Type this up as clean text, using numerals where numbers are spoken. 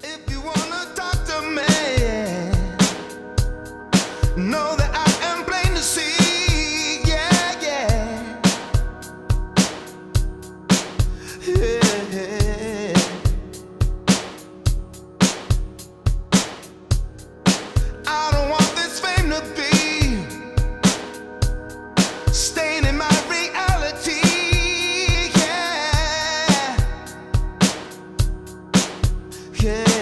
If you wanna talk to me, know that I am plain to see. Yeah, yeah. Yeah. I don't want this fame to be staining my reality. Yeah. Yeah.